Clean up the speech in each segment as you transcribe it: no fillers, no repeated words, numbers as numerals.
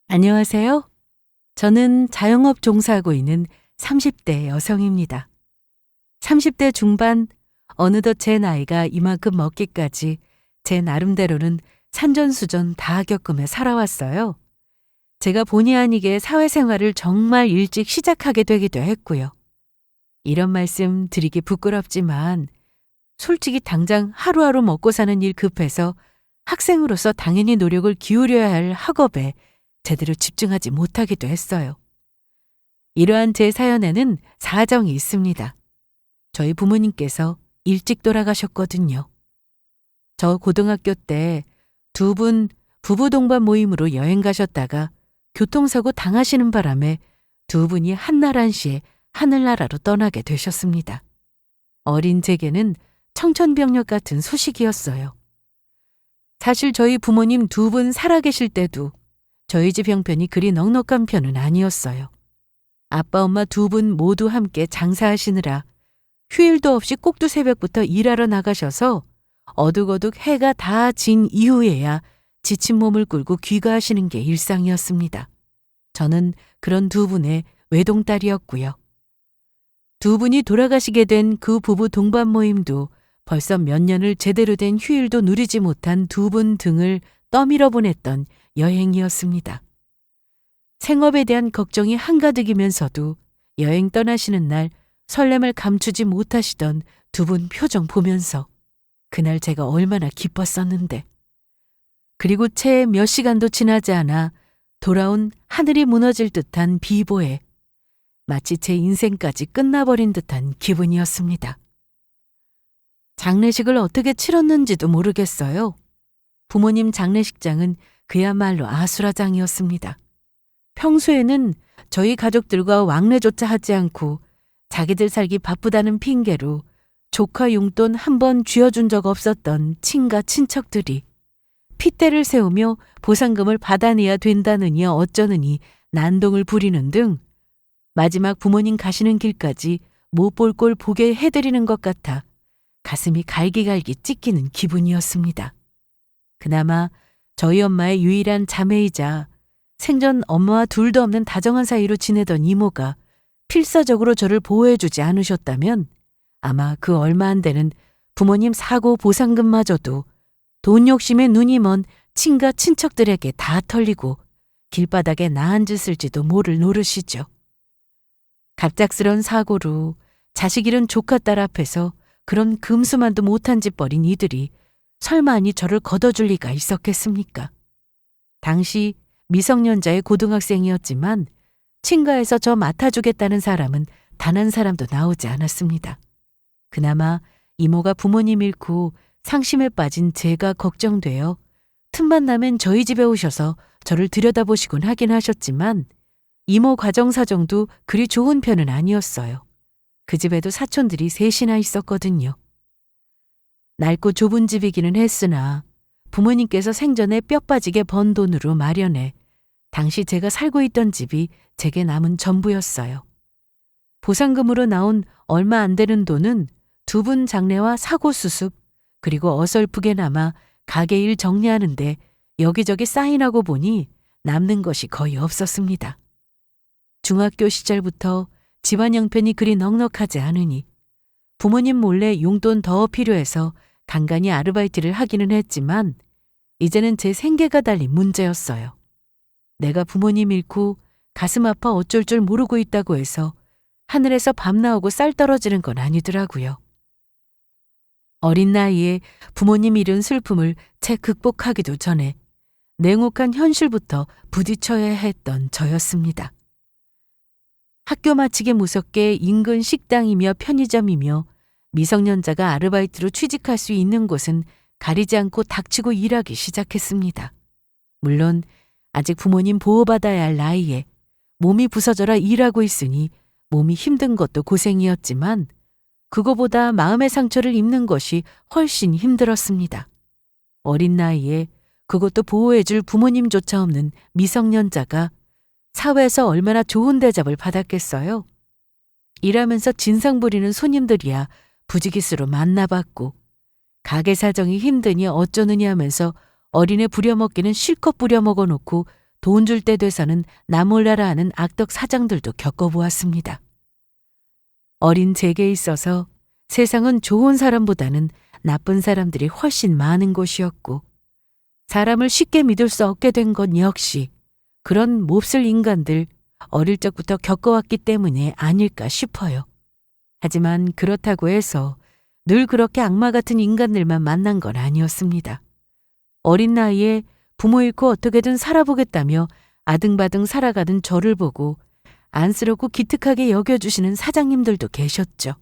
안녕하세요. 저는 자영업 종사하고 있는 30대 여성입니다. 30대 중반, 어느덧 제 나이가 이만큼 먹기까지 제 나름대로는 산전수전 다 겪으며 살아왔어요. 제가 본의 아니게 사회생활을 정말 일찍 시작하게 되기도 했고요. 이런 말씀 드리기 부끄럽지만 솔직히 당장 하루하루 먹고 사는 일 급해서 학생으로서 당연히 노력을 기울여야 할 학업에 제대로 집중하지 못하기도 했어요. 이러한 제 사연에는 사정이 있습니다. 저희 부모님께서 일찍 돌아가셨거든요. 저 고등학교 때 두 분 부부 동반 모임으로 여행 가셨다가 교통사고 당하시는 바람에 두 분이 한날 한시에 하늘나라로 떠나게 되셨습니다. 어린 제게는 청천벽력 같은 소식이었어요. 사실 저희 부모님 두 분 살아계실 때도 저희 집 형편이 그리 넉넉한 편은 아니었어요. 아빠 엄마 두 분 모두 함께 장사하시느라 휴일도 없이 꼭두 새벽부터 일하러 나가셔서 어둑어둑 해가 다 진 이후에야 지친 몸을 끌고 귀가하시는 게 일상이었습니다. 저는 그런 두 분의 외동딸이었고요. 두 분이 돌아가시게 된 그 부부 동반 모임도 벌써 몇 년을 제대로 된 휴일도 누리지 못한 두 분 등을 떠밀어 보냈던 여행이었습니다. 생업에 대한 걱정이 한가득이면서도 여행 떠나시는 날 설렘을 감추지 못하시던 두 분 표정 보면서 그날 제가 얼마나 기뻤었는데. 그리고 채 몇 시간도 지나지 않아 돌아온 하늘이 무너질 듯한 비보에 마치 제 인생까지 끝나버린 듯한 기분이었습니다. 장례식을 어떻게 치렀는지도 모르겠어요. 부모님 장례식장은 그야말로 아수라장이었습니다. 평소에는 저희 가족들과 왕래조차 하지 않고 자기들 살기 바쁘다는 핑계로 조카 용돈 한 번 쥐어준 적 없었던 친가 친척들이 핏대를 세우며 보상금을 받아내야 된다느니 어쩌느니 난동을 부리는 등 마지막 부모님 가시는 길까지 못 볼 꼴 보게 해드리는 것 같아 가슴이 갈기갈기 찢기는 기분이었습니다. 그나마 저희 엄마의 유일한 자매이자 생전 엄마와 둘도 없는 다정한 사이로 지내던 이모가 필사적으로 저를 보호해주지 않으셨다면 아마 그 얼마 안 되는 부모님 사고 보상금마저도 돈 욕심에 눈이 먼 친가 친척들에게 다 털리고 길바닥에 나앉았을지도 모를 노릇이죠. 갑작스런 사고로 자식 잃은 조카딸 앞에서 그런 금수만도 못한 짓 벌인 이들이 설마니 저를 걷어줄 리가 있었겠습니까? 당시 미성년자의 고등학생이었지만 친가에서 저 맡아주겠다는 사람은 단 한 사람도 나오지 않았습니다. 그나마 이모가 부모님 잃고 상심에 빠진 제가 걱정되어 틈만 나면 저희 집에 오셔서 저를 들여다보시곤 하긴 하셨지만 이모 가정사정도 그리 좋은 편은 아니었어요. 그 집에도 사촌들이 셋이나 있었거든요. 낡고 좁은 집이기는 했으나 부모님께서 생전에 뼈 빠지게 번 돈으로 마련해 당시 제가 살고 있던 집이 제게 남은 전부였어요. 보상금으로 나온 얼마 안 되는 돈은 두 분 장례와 사고 수습 그리고 어설프게나마 가게 일 정리하는데 여기저기 사인하고 보니 남는 것이 거의 없었습니다. 중학교 시절부터 집안 형편이 그리 넉넉하지 않으니 부모님 몰래 용돈 더 필요해서 간간히 아르바이트를 하기는 했지만 이제는 제 생계가 달린 문제였어요. 내가 부모님 잃고 가슴 아파 어쩔 줄 모르고 있다고 해서 하늘에서 밤 나오고 쌀 떨어지는 건 아니더라고요. 어린 나이에 부모님 잃은 슬픔을 채 극복하기도 전에 냉혹한 현실부터 부딪혀야 했던 저였습니다. 학교 마치기 무섭게 인근 식당이며 편의점이며 미성년자가 아르바이트로 취직할 수 있는 곳은 가리지 않고 닥치고 일하기 시작했습니다. 물론 아직 부모님 보호받아야 할 나이에 몸이 부서져라 일하고 있으니 몸이 힘든 것도 고생이었지만 그거보다 마음의 상처를 입는 것이 훨씬 힘들었습니다. 어린 나이에 그것도 보호해줄 부모님조차 없는 미성년자가 사회에서 얼마나 좋은 대접을 받았겠어요. 일하면서 진상 부리는 손님들이야 부지기수로 만나봤고 가게 사정이 힘드니 어쩌느니 하면서 어린애 부려먹기는 실컷 부려먹어 놓고 돈 줄 때 돼서는 나 몰라라 하는 악덕 사장들도 겪어보았습니다. 어린 제게 있어서 세상은 좋은 사람보다는 나쁜 사람들이 훨씬 많은 곳이었고 사람을 쉽게 믿을 수 없게 된 건 역시 그런 몹쓸 인간들 어릴 적부터 겪어왔기 때문에 아닐까 싶어요. 하지만 그렇다고 해서 늘 그렇게 악마 같은 인간들만 만난 건 아니었습니다. 어린 나이에 부모 잃고 어떻게든 살아보겠다며 아등바등 살아가던 저를 보고 안쓰럽고 기특하게 여겨주시는 사장님들도 계셨죠.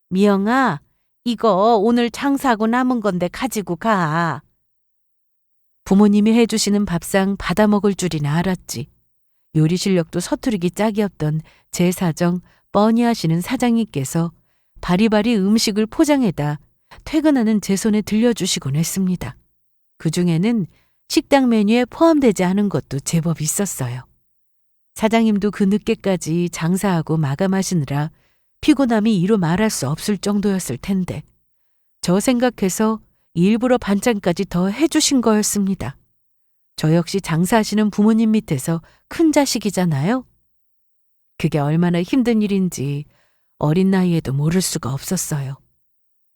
미영아, 이거 오늘 장사하고 남은 건데 가지고 가. 부모님이 해주시는 밥상 받아먹을 줄이나 알았지. 요리 실력도 서투르기 짝이 없던 제 사정 뻔히 하시는 사장님께서 바리바리 음식을 포장해다 퇴근하는 제 손에 들려주시곤 했습니다. 그중에는 식당 메뉴에 포함되지 않은 것도 제법 있었어요. 사장님도 그 늦게까지 장사하고 마감하시느라 피곤함이 이루 말할 수 없을 정도였을 텐데 저 생각해서 일부러 반찬까지 더 해주신 거였습니다. 저 역시 장사하시는 부모님 밑에서 큰 자식이잖아요. 그게 얼마나 힘든 일인지 어린 나이에도 모를 수가 없었어요.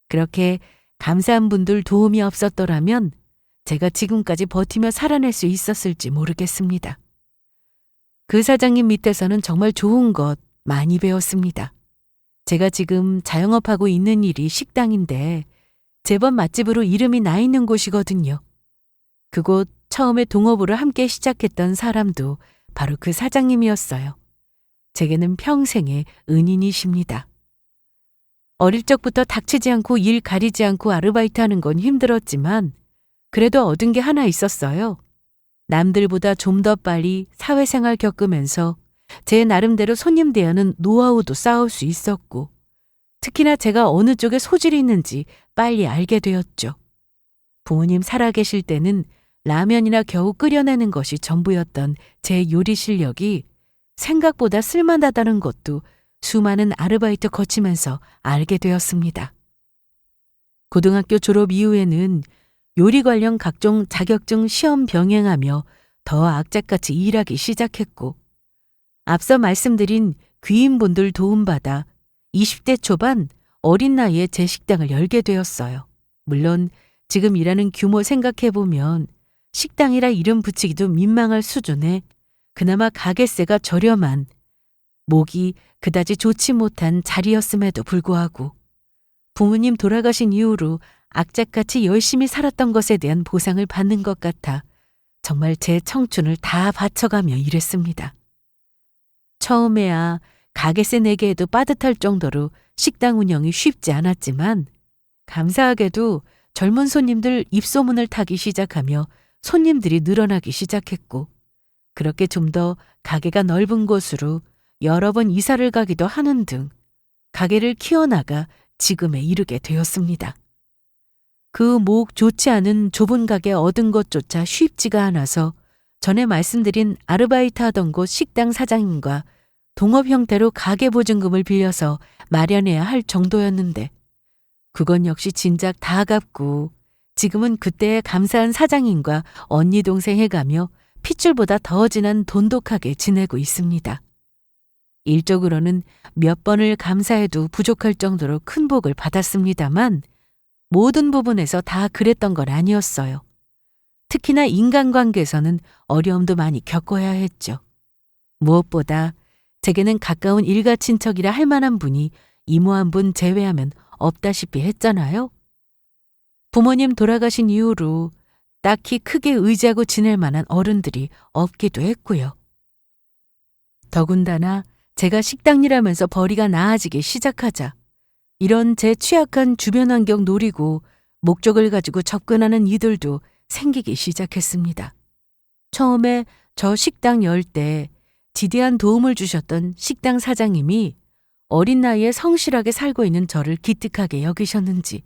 그렇게 감사한 분들 도움이 없었더라면 제가 지금까지 버티며 살아낼 수 있었을지 모르겠습니다. 그 사장님 밑에서는 정말 좋은 것 많이 배웠습니다. 제가 지금 자영업하고 있는 일이 식당인데 제법 맛집으로 이름이 나 있는 곳이거든요. 그곳 처음에 동업으로 함께 시작했던 사람도 바로 그 사장님이었어요. 제게는 평생의 은인이십니다. 어릴 적부터 닥치지 않고 일 가리지 않고 아르바이트하는 건 힘들었지만 그래도 얻은 게 하나 있었어요. 남들보다 좀 더 빨리 사회생활 겪으면서 제 나름대로 손님 대하는 노하우도 쌓을 수 있었고 특히나 제가 어느 쪽에 소질이 있는지 빨리 알게 되었죠. 부모님 살아계실 때는 라면이나 겨우 끓여내는 것이 전부였던 제 요리 실력이 생각보다 쓸만하다는 것도 수많은 아르바이트 거치면서 알게 되었습니다. 고등학교 졸업 이후에는 요리 관련 각종 자격증 시험 병행하며 더 악착같이 일하기 시작했고 앞서 말씀드린 귀인분들 도움받아 20대 초반 어린 나이에 제 식당을 열게 되었어요. 물론 지금 일하는 규모 생각해보면 식당이라 이름 붙이기도 민망할 수준에 그나마 가게세가 저렴한 목이 그다지 좋지 못한 자리였음에도 불구하고 부모님 돌아가신 이후로 악착같이 열심히 살았던 것에 대한 보상을 받는 것 같아 정말 제 청춘을 다 바쳐가며 일했습니다. 처음에야 가게세 내기에도 빠듯할 정도로 식당 운영이 쉽지 않았지만 감사하게도 젊은 손님들 입소문을 타기 시작하며 손님들이 늘어나기 시작했고 그렇게 좀 더 가게가 넓은 곳으로 여러 번 이사를 가기도 하는 등 가게를 키워나가 지금에 이르게 되었습니다. 그 목 좋지 않은 좁은 가게 얻은 것조차 쉽지가 않아서 전에 말씀드린 아르바이트 하던 곳 식당 사장님과 동업 형태로 가게 보증금을 빌려서 마련해야 할 정도였는데 그건 역시 진작 다 갚고 지금은 그때의 감사한 사장님과 언니 동생 해가며 핏줄보다 더 진한 돈독하게 지내고 있습니다. 일적으로는 몇 번을 감사해도 부족할 정도로 큰 복을 받았습니다만 모든 부분에서 다 그랬던 건 아니었어요. 특히나 인간관계에서는 어려움도 많이 겪어야 했죠. 무엇보다 제게는 가까운 일가 친척이라 할 만한 분이 이모 한 분 제외하면 없다시피 했잖아요. 부모님 돌아가신 이후로 딱히 크게 의지하고 지낼 만한 어른들이 없기도 했고요. 더군다나 제가 식당 일하면서 벌이가 나아지기 시작하자 이런 제 취약한 주변 환경 노리고 목적을 가지고 접근하는 이들도 생기기 시작했습니다. 처음에 저 식당 열 때 지대한 도움을 주셨던 식당 사장님이 어린 나이에 성실하게 살고 있는 저를 기특하게 여기셨는지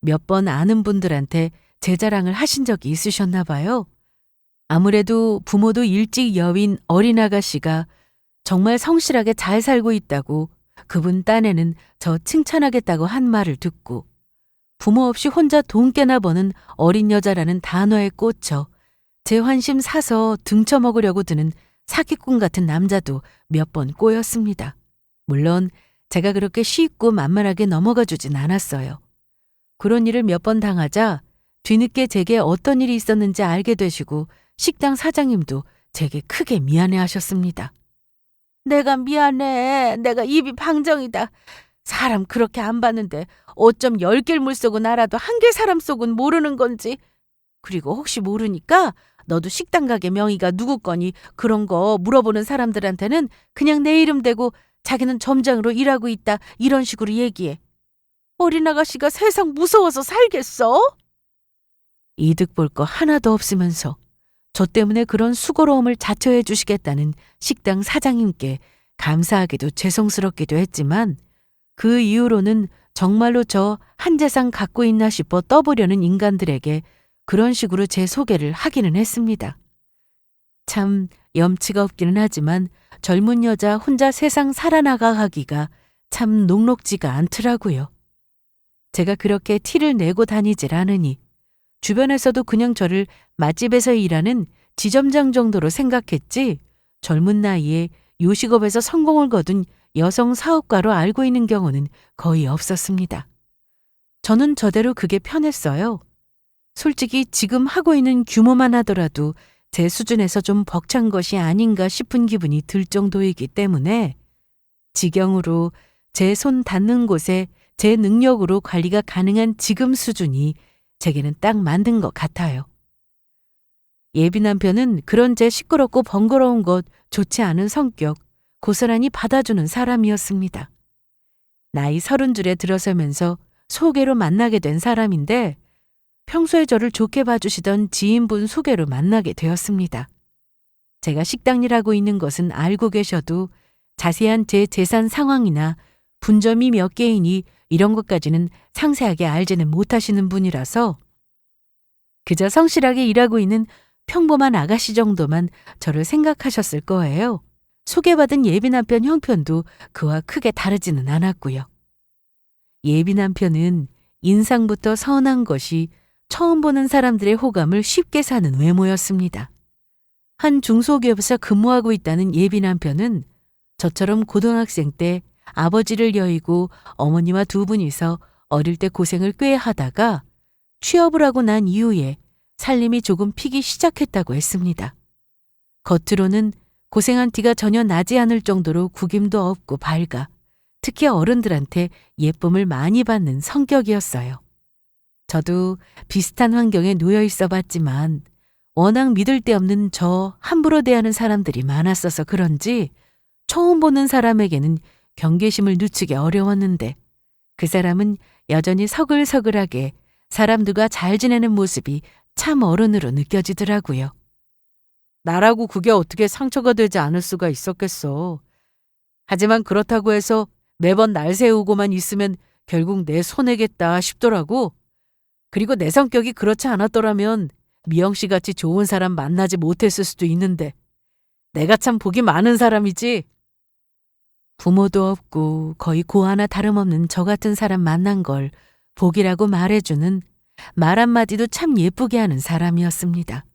몇 번 아는 분들한테 제 자랑을 하신 적이 있으셨나 봐요. 아무래도 부모도 일찍 여윈 어린 아가씨가 정말 성실하게 잘 살고 있다고 그분 딴에는 저 칭찬하겠다고 한 말을 듣고 부모 없이 혼자 돈 깨나 버는 어린 여자라는 단어에 꽂혀 제 환심 사서 등쳐먹으려고 드는 사기꾼 같은 남자도 몇 번 꼬였습니다. 물론 제가 그렇게 쉽고 만만하게 넘어가 주진 않았어요. 그런 일을 몇 번 당하자 뒤늦게 제게 어떤 일이 있었는지 알게 되시고 식당 사장님도 제게 크게 미안해 하셨습니다. 내가 미안해. 내가 입이 방정이다. 사람 그렇게 안 봤는데 어쩜 10개를 물속은 알아도 한 개 사람 속은 모르는 건지. 그리고 혹시 모르니까 너도 식당 가게 명의가 누구 거니 그런 거 물어보는 사람들한테는 그냥 내 이름 대고 자기는 점장으로 일하고 있다 이런 식으로 얘기해. 어린 아가씨가 세상 무서워서 살겠어? 이득 볼 거 하나도 없으면서 저 때문에 그런 수고로움을 자처해 주시겠다는 식당 사장님께 감사하기도 죄송스럽기도 했지만 그 이후로는 정말로 저 한 재상 갖고 있나 싶어 떠보려는 인간들에게 그런 식으로 제 소개를 하기는 했습니다. 참 염치가 없기는 하지만 젊은 여자 혼자 세상 살아나가 하기가 참 녹록지가 않더라고요. 제가 그렇게 티를 내고 다니질 않으니 주변에서도 그냥 저를 맛집에서 일하는 지점장 정도로 생각했지 젊은 나이에 요식업에서 성공을 거둔 여성 사업가로 알고 있는 경우는 거의 없었습니다. 저는 저대로 그게 편했어요. 솔직히 지금 하고 있는 규모만 하더라도 제 수준에서 좀 벅찬 것이 아닌가 싶은 기분이 들 정도이기 때문에 지경으로 제 손 닿는 곳에 제 능력으로 관리가 가능한 지금 수준이 제게는 딱 맞는 것 같아요. 예비 남편은 그런 제 시끄럽고 번거로운 것, 좋지 않은 성격, 고스란히 받아주는 사람이었습니다. 나이 30줄에 들어서면서 소개로 만나게 된 사람인데 평소에 저를 좋게 봐주시던 지인분 소개로 만나게 되었습니다. 제가 식당 일하고 있는 것은 알고 계셔도 자세한 제 재산 상황이나 분점이 몇 개이니 이런 것까지는 상세하게 알지는 못하시는 분이라서 그저 성실하게 일하고 있는 평범한 아가씨 정도만 저를 생각하셨을 거예요. 소개받은 예비 남편 형편도 그와 크게 다르지는 않았고요. 예비 남편은 인상부터 선한 것이 처음 보는 사람들의 호감을 쉽게 사는 외모였습니다. 한 중소기업에서 근무하고 있다는 예비 남편은 저처럼 고등학생 때 아버지를 여의고 어머니와 두 분이서 어릴 때 고생을 꽤 하다가 취업을 하고 난 이후에 살림이 조금 피기 시작했다고 했습니다. 겉으로는 고생한 티가 전혀 나지 않을 정도로 구김도 없고 밝아 특히 어른들한테 예쁨을 많이 받는 성격이었어요. 저도 비슷한 환경에 놓여 있어 봤지만 워낙 믿을 데 없는 저 함부로 대하는 사람들이 많았어서 그런지 처음 보는 사람에게는 경계심을 늦추기 어려웠는데 그 사람은 여전히 서글서글하게 사람들과 잘 지내는 모습이 참 어른으로 느껴지더라고요. 나라고 그게 어떻게 상처가 되지 않을 수가 있었겠어. 하지만 그렇다고 해서 매번 날 세우고만 있으면 결국 내 손해겠다 싶더라고. 그리고 내 성격이 그렇지 않았더라면 미영 씨 같이 좋은 사람 만나지 못했을 수도 있는데 내가 참 복이 많은 사람이지. 부모도 없고 거의 고 하나 다름없는 저 같은 사람 만난 걸 복이라고 말해주는 말 한마디도 참 예쁘게 하는 사람이었습니다.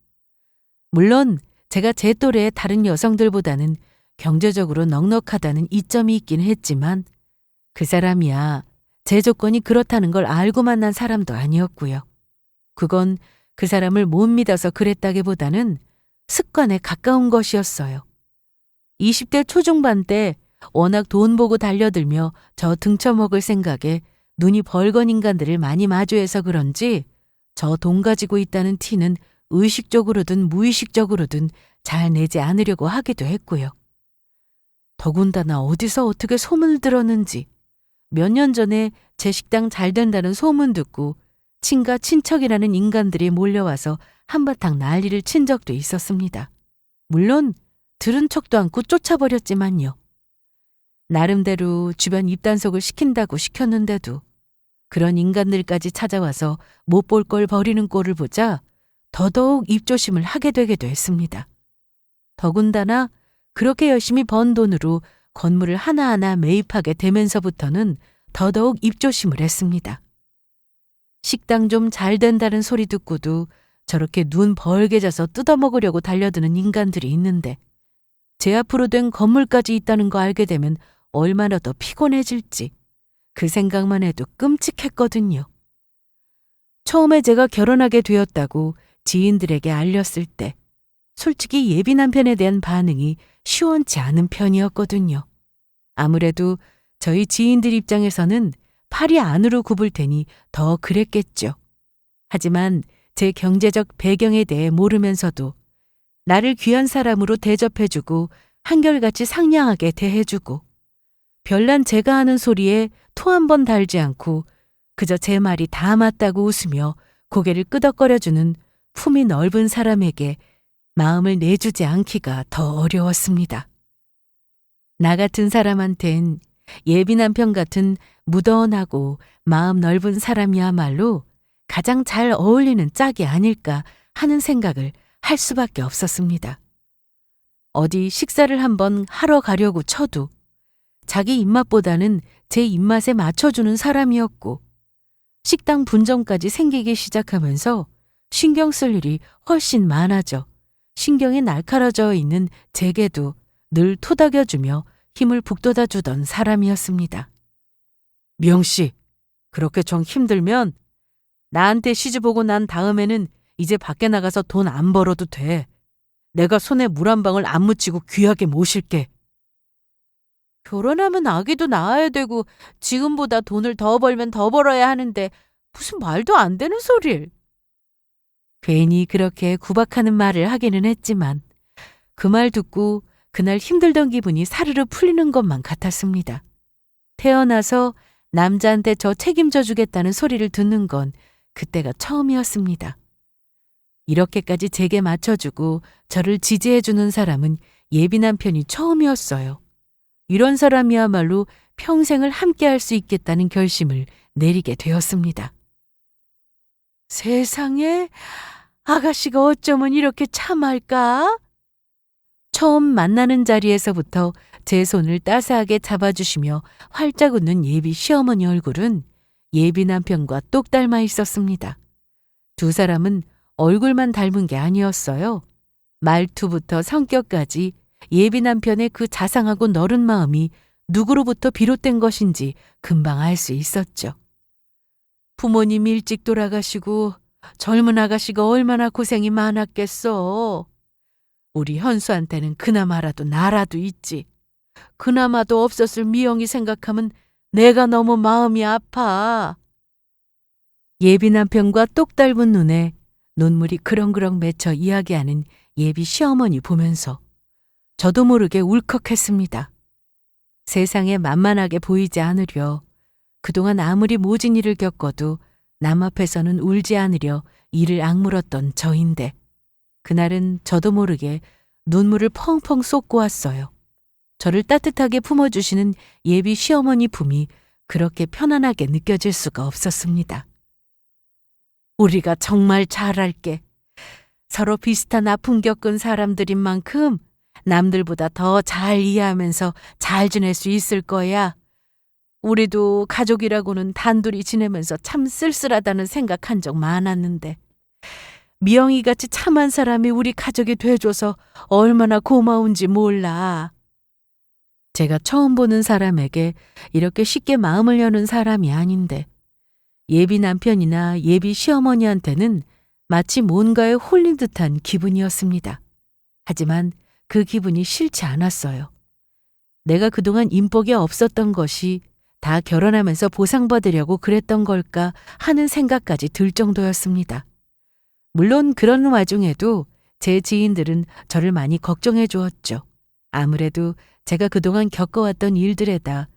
물론 제가 제 또래의 다른 여성들보다는 경제적으로 넉넉하다는 이점이 있긴 했지만 그 사람이야 제 조건이 그렇다는 걸 알고 만난 사람도 아니었고요. 그건 그 사람을 못 믿어서 그랬다기보다는 습관에 가까운 것이었어요. 20대 초중반 때 워낙 돈 보고 달려들며 저 등쳐먹을 생각에 눈이 벌건 인간들을 많이 마주해서 그런지 저 돈 가지고 있다는 티는 의식적으로든 무의식적으로든 잘 내지 않으려고 하기도 했고요. 더군다나 어디서 어떻게 소문을 들었는지 몇 년 전에 제 식당 잘 된다는 소문 듣고 친가 친척이라는 인간들이 몰려와서 한바탕 난리를 친 적도 있었습니다. 물론 들은 척도 않고 쫓아버렸지만요. 나름대로 주변 입단속을 시킨다고 시켰는데도 그런 인간들까지 찾아와서 못 볼 걸 버리는 꼴을 보자 더더욱 입조심을 하게 되기도 했습니다. 더군다나 그렇게 열심히 번 돈으로 건물을 하나하나 매입하게 되면서부터는 더더욱 입조심을 했습니다. 식당 좀 잘 된다는 소리 듣고도 저렇게 눈 벌게져서 뜯어먹으려고 달려드는 인간들이 있는데 제 앞으로 된 건물까지 있다는 거 알게 되면 얼마나 더 피곤해질지 그 생각만 해도 끔찍했거든요. 처음에 제가 결혼하게 되었다고 지인들에게 알렸을 때 솔직히 예비 남편에 대한 반응이 시원치 않은 편이었거든요. 아무래도 저희 지인들 입장에서는 팔이 안으로 굽을 테니 더 그랬겠죠. 하지만 제 경제적 배경에 대해 모르면서도 나를 귀한 사람으로 대접해주고 한결같이 상냥하게 대해주고 별난 제가 하는 소리에 토 한 번 달지 않고 그저 제 말이 다 맞다고 웃으며 고개를 끄덕거려주는 품이 넓은 사람에게 마음을 내주지 않기가 더 어려웠습니다. 나 같은 사람한텐 예비 남편 같은 무던하고 마음 넓은 사람이야말로 가장 잘 어울리는 짝이 아닐까 하는 생각을 할 수밖에 없었습니다. 어디 식사를 한번 하러 가려고 쳐도 자기 입맛보다는 제 입맛에 맞춰주는 사람이었고 식당 분점까지 생기기 시작하면서 신경 쓸 일이 훨씬 많아져 신경이 날카로워져 있는 제게도 늘 토닥여주며 힘을 북돋아주던 사람이었습니다. 명씨, 그렇게 정 힘들면 나한테 시집오고 난 다음에는 이제 밖에 나가서 돈 안 벌어도 돼. 내가 손에 물 한 방울 안 묻히고 귀하게 모실게. 결혼하면 아기도 낳아야 되고 지금보다 돈을 더 벌면 더 벌어야 하는데 무슨 말도 안 되는 소리를. 괜히 그렇게 구박하는 말을 하기는 했지만 그 말 듣고 그날 힘들던 기분이 사르르 풀리는 것만 같았습니다. 태어나서 남자한테 저 책임져 주겠다는 소리를 듣는 건 그때가 처음이었습니다. 이렇게까지 제게 맞춰주고 저를 지지해주는 사람은 예비 남편이 처음이었어요. 이런 사람이야말로 평생을 함께할 수 있겠다는 결심을 내리게 되었습니다. 세상에, 아가씨가 어쩌면 이렇게 참할까? 처음 만나는 자리에서부터 제 손을 따스하게 잡아주시며 활짝 웃는 예비 시어머니 얼굴은 예비 남편과 똑 닮아 있었습니다. 두 사람은 얼굴만 닮은 게 아니었어요. 말투부터 성격까지 예비 남편의 그 자상하고 너른 마음이 누구로부터 비롯된 것인지 금방 알 수 있었죠. 부모님 일찍 돌아가시고 젊은 아가씨가 얼마나 고생이 많았겠어. 우리 현수한테는 그나마라도 나라도 있지. 그나마도 없었을 미영이 생각하면 내가 너무 마음이 아파. 예비 남편과 똑 닮은 눈에 눈물이 그렁그렁 맺혀 이야기하는 예비 시어머니 보면서 저도 모르게 울컥했습니다. 세상에 만만하게 보이지 않으려 그동안 아무리 모진 일을 겪어도 남 앞에서는 울지 않으려 이를 악물었던 저인데 그날은 저도 모르게 눈물을 펑펑 쏟고 왔어요. 저를 따뜻하게 품어주시는 예비 시어머니 품이 그렇게 편안하게 느껴질 수가 없었습니다. 우리가 정말 잘할게. 서로 비슷한 아픔 겪은 사람들인 만큼 남들보다 더 잘 이해하면서 잘 지낼 수 있을 거야. 우리도 가족이라고는 단둘이 지내면서 참 쓸쓸하다는 생각한 적 많았는데 미영이같이 참한 사람이 우리 가족이 돼줘서 얼마나 고마운지 몰라. 제가 처음 보는 사람에게 이렇게 쉽게 마음을 여는 사람이 아닌데 예비 남편이나 예비 시어머니한테는 마치 뭔가에 홀린 듯한 기분이었습니다. 하지만 그 기분이 싫지 않았어요. 내가 그동안 인복이 없었던 것이 다 결혼하면서 보상받으려고 그랬던 걸까 하는 생각까지 들 정도였습니다. 물론 그런 와중에도 제 지인들은 저를 많이 걱정해 주었죠. 아무래도 제가 그동안 겪어왔던 일들에다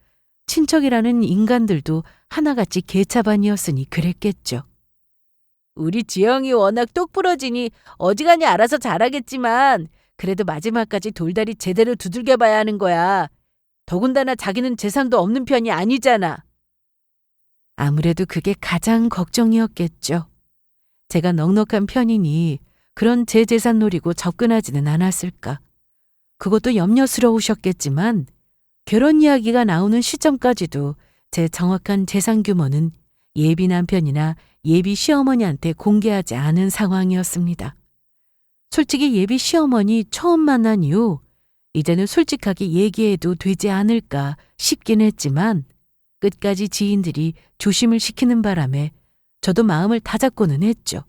친척이라는 인간들도 하나같이 개차반이었으니 그랬겠죠. 우리 지영이 워낙 똑부러지니 어지간히 알아서 잘하겠지만 그래도 마지막까지 돌다리 제대로 두들겨봐야 하는 거야. 더군다나 자기는 재산도 없는 편이 아니잖아. 아무래도 그게 가장 걱정이었겠죠. 제가 넉넉한 편이니 그런 제 재산 노리고 접근하지는 않았을까. 그것도 염려스러우셨겠지만 결혼 이야기가 나오는 시점까지도 제 정확한 재산 규모는 예비 남편이나 예비 시어머니한테 공개하지 않은 상황이었습니다. 솔직히 예비 시어머니 처음 만난 이후 이제는 솔직하게 얘기해도 되지 않을까 싶긴 했지만 끝까지 지인들이 조심을 시키는 바람에 저도 마음을 다잡고는 했죠.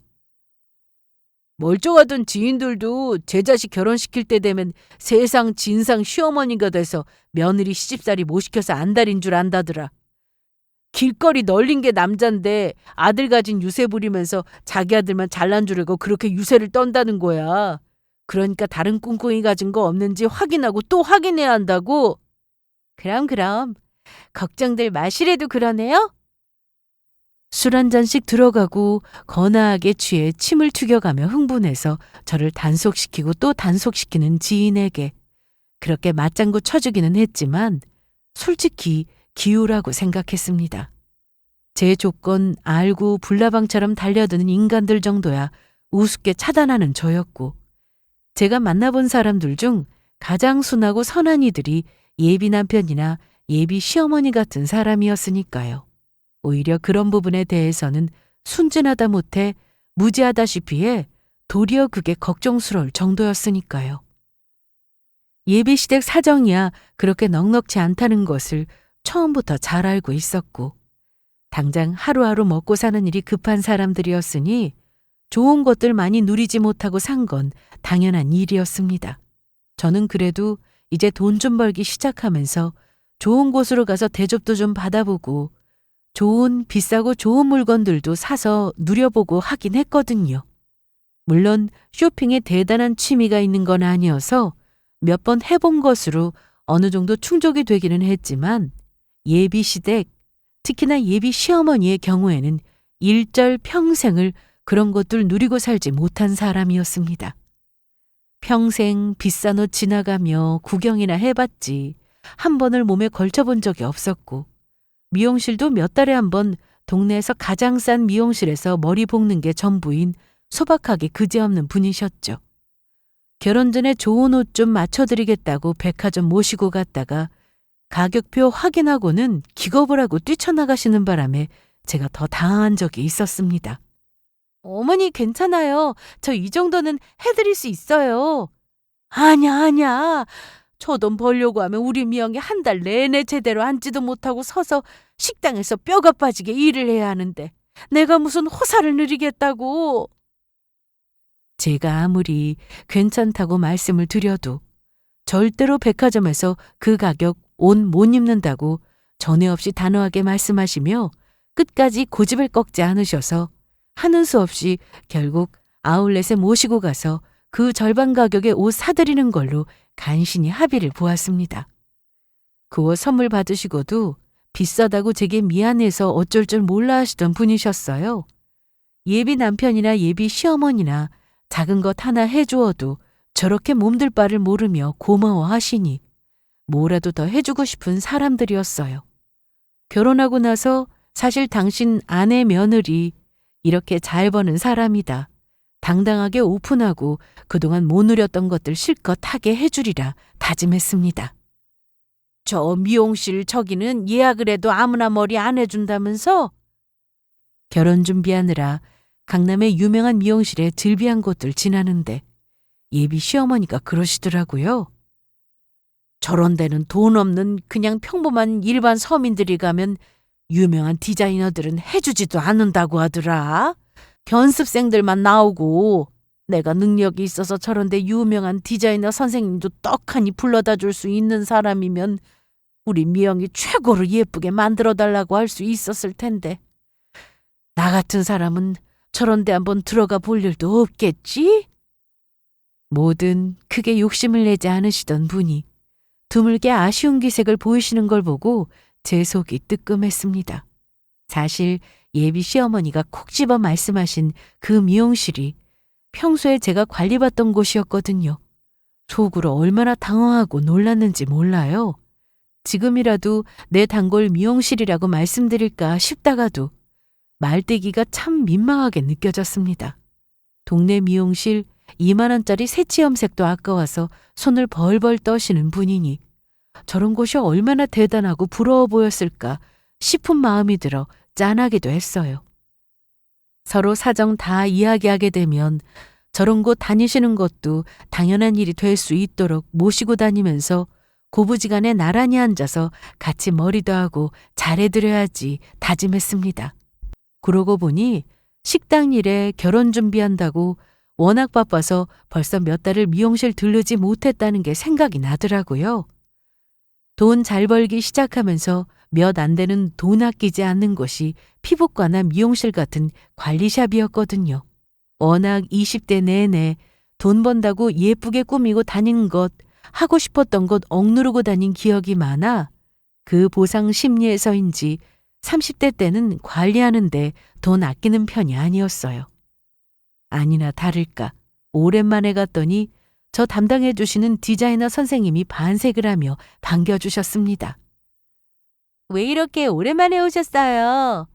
멀쩡하던 지인들도 제 자식 결혼시킬 때 되면 세상 진상 시어머니가 돼서 며느리 시집살이 못 시켜서 안달인 줄 안다더라. 길거리 널린 게 남잔데 아들 가진 유세 부리면서 자기 아들만 잘난 줄 알고 그렇게 유세를 떤다는 거야. 그러니까 다른 꿍꿍이 가진 거 없는지 확인하고 또 확인해야 한다고. 그럼 걱정들 마시래도 그러네요. 술 한 잔씩 들어가고 거나하게 취해 침을 튀겨가며 흥분해서 저를 단속시키고 또 단속시키는 지인에게 그렇게 맞장구 쳐주기는 했지만 솔직히 기우라고 생각했습니다. 제 조건 알고 불나방처럼 달려드는 인간들 정도야 우습게 차단하는 저였고 제가 만나본 사람들 중 가장 순하고 선한 이들이 예비 남편이나 예비 시어머니 같은 사람이었으니까요. 오히려 그런 부분에 대해서는 순진하다 못해 무지하다시피 해 도리어 그게 걱정스러울 정도였으니까요. 예비시댁 사정이야 그렇게 넉넉지 않다는 것을 처음부터 잘 알고 있었고 당장 하루하루 먹고 사는 일이 급한 사람들이었으니 좋은 것들 많이 누리지 못하고 산 건 당연한 일이었습니다. 저는 그래도 이제 돈 좀 벌기 시작하면서 좋은 곳으로 가서 대접도 좀 받아보고 좋은 비싸고 좋은 물건들도 사서 누려보고 하긴 했거든요. 물론 쇼핑에 대단한 취미가 있는 건 아니어서 몇 번 해본 것으로 어느 정도 충족이 되기는 했지만 예비 시댁, 특히나 예비 시어머니의 경우에는 일절 평생을 그런 것들 누리고 살지 못한 사람이었습니다. 평생 비싼 옷 지나가며 구경이나 해봤지 한 번을 몸에 걸쳐본 적이 없었고 미용실도 몇 달에 한 번 동네에서 가장 싼 미용실에서 머리 볶는 게 전부인 소박하게 그지없는 분이셨죠. 결혼 전에 좋은 옷 좀 맞춰드리겠다고 백화점 모시고 갔다가 가격표 확인하고는 기겁을 하고 뛰쳐나가시는 바람에 제가 더 당황한 적이 있었습니다. 어머니 괜찮아요. 저 이 정도는 해드릴 수 있어요. 아냐. 저 돈 벌려고 하면 우리 미영이 한 달 내내 제대로 앉지도 못하고 서서 식당에서 뼈가 빠지게 일을 해야 하는데 내가 무슨 호사를 누리겠다고. 제가 아무리 괜찮다고 말씀을 드려도 절대로 백화점에서 그 가격 옷 못 입는다고 전에 없이 단호하게 말씀하시며 끝까지 고집을 꺾지 않으셔서 하는 수 없이 결국 아울렛에 모시고 가서 그 절반 가격에 옷 사드리는 걸로 간신히 합의를 보았습니다. 그 옷 선물 받으시고도 비싸다고 제게 미안해서 어쩔 줄 몰라 하시던 분이셨어요. 예비 남편이나 예비 시어머니나 작은 것 하나 해주어도 저렇게 몸둘 바를 모르며 고마워하시니 뭐라도 더 해주고 싶은 사람들이었어요. 결혼하고 나서 사실 당신 아내 며느리 이렇게 잘 버는 사람이다. 당당하게 오픈하고 그동안 못 누렸던 것들 실컷 하게 해주리라 다짐했습니다. 저 미용실 저기는 예약을 해도 아무나 머리 안 해준다면서? 결혼 준비하느라 강남의 유명한 미용실에 즐비한 곳들 지나는데 예비 시어머니가 그러시더라고요. 저런 데는 돈 없는 그냥 평범한 일반 서민들이 가면 유명한 디자이너들은 해주지도 않는다고 하더라. 견습생들만 나오고 내가 능력이 있어서 저런 데 유명한 디자이너 선생님도 떡하니 불러다 줄 수 있는 사람이면 우리 미영이 최고로 예쁘게 만들어달라고 할 수 있었을 텐데 나 같은 사람은 저런 데 한번 들어가 볼 일도 없겠지? 뭐든 크게 욕심을 내지 않으시던 분이 드물게 아쉬운 기색을 보이시는 걸 보고 제 속이 뜨끔했습니다. 사실 예비 시어머니가 콕 집어 말씀하신 그 미용실이 평소에 제가 관리받던 곳이었거든요. 속으로 얼마나 당황하고 놀랐는지 몰라요. 지금이라도 내 단골 미용실이라고 말씀드릴까 싶다가도 말대기가 참 민망하게 느껴졌습니다. 동네 미용실 2만 원짜리 새치 염색도 아까워서 손을 벌벌 떠시는 분이니 저런 곳이 얼마나 대단하고 부러워 보였을까 싶은 마음이 들어 짠하기도 했어요. 서로 사정 다 이야기하게 되면 저런 곳 다니시는 것도 당연한 일이 될 수 있도록 모시고 다니면서 고부지간에 나란히 앉아서 같이 머리도 하고 잘해드려야지 다짐했습니다. 그러고 보니 식당 일에 결혼 준비한다고 워낙 바빠서 벌써 몇 달을 미용실 들르지 못했다는 게 생각이 나더라고요. 돈 잘 벌기 시작하면서 몇 안 되는 돈 아끼지 않는 곳이 피부과나 미용실 같은 관리샵이었거든요. 워낙 20대 내내 돈 번다고 예쁘게 꾸미고 다니는 것, 하고 싶었던 것 억누르고 다닌 기억이 많아 그 보상 심리에서인지 30대 때는 관리하는데 돈 아끼는 편이 아니었어요. 아니나 다를까 오랜만에 갔더니 저 담당해 주시는 디자이너 선생님이 반색을 하며 반겨주셨습니다. 왜 이렇게 오랜만에 오셨어요?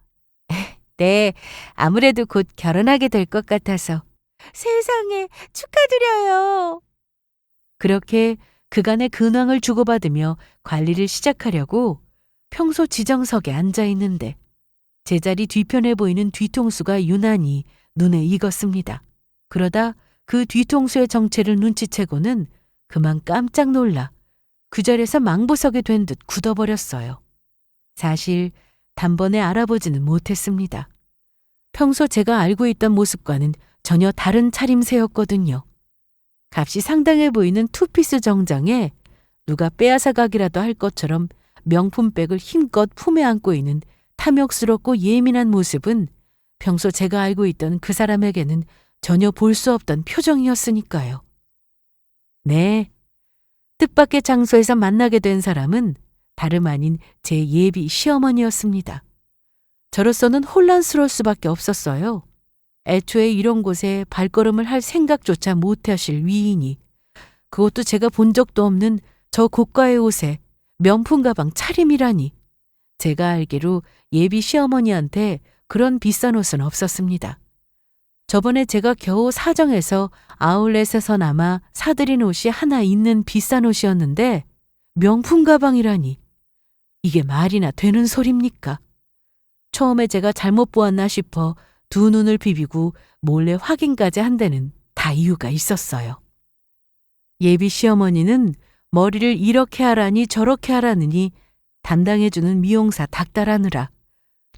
네, 아무래도 곧 결혼하게 될 것 같아서. 세상에, 축하드려요. 그렇게 그간의 근황을 주고받으며 관리를 시작하려고 평소 지정석에 앉아 있는데 제자리 뒤편에 보이는 뒤통수가 유난히 눈에 익었습니다. 그러다 그 뒤통수의 정체를 눈치채고는 그만 깜짝 놀라 그 자리에서 망부석이 된 듯 굳어버렸어요. 사실 단번에 알아보지는 못했습니다. 평소 제가 알고 있던 모습과는 전혀 다른 차림새였거든요. 값이 상당해 보이는 투피스 정장에 누가 빼앗아 가기라도 할 것처럼 명품백을 힘껏 품에 안고 있는 탐욕스럽고 예민한 모습은 평소 제가 알고 있던 그 사람에게는 전혀 볼 수 없던 표정이었으니까요. 네, 뜻밖의 장소에서 만나게 된 사람은 다름 아닌 제 예비 시어머니였습니다. 저로서는 혼란스러울 수밖에 없었어요. 애초에 이런 곳에 발걸음을 할 생각조차 못하실 위인이 그것도 제가 본 적도 없는 저 고가의 옷에 명품 가방 차림이라니. 제가 알기로 예비 시어머니한테 그런 비싼 옷은 없었습니다. 저번에 제가 겨우 사정해서 아울렛에서나마 사들인 옷이 하나 있는 비싼 옷이었는데 명품 가방이라니. 이게 말이나 되는 소립니까? 처음에 제가 잘못 보았나 싶어 두 눈을 비비고 몰래 확인까지 한 데는 다 이유가 있었어요. 예비 시어머니는 머리를 이렇게 하라니 저렇게 하라느니 담당해주는 미용사 닥달하느라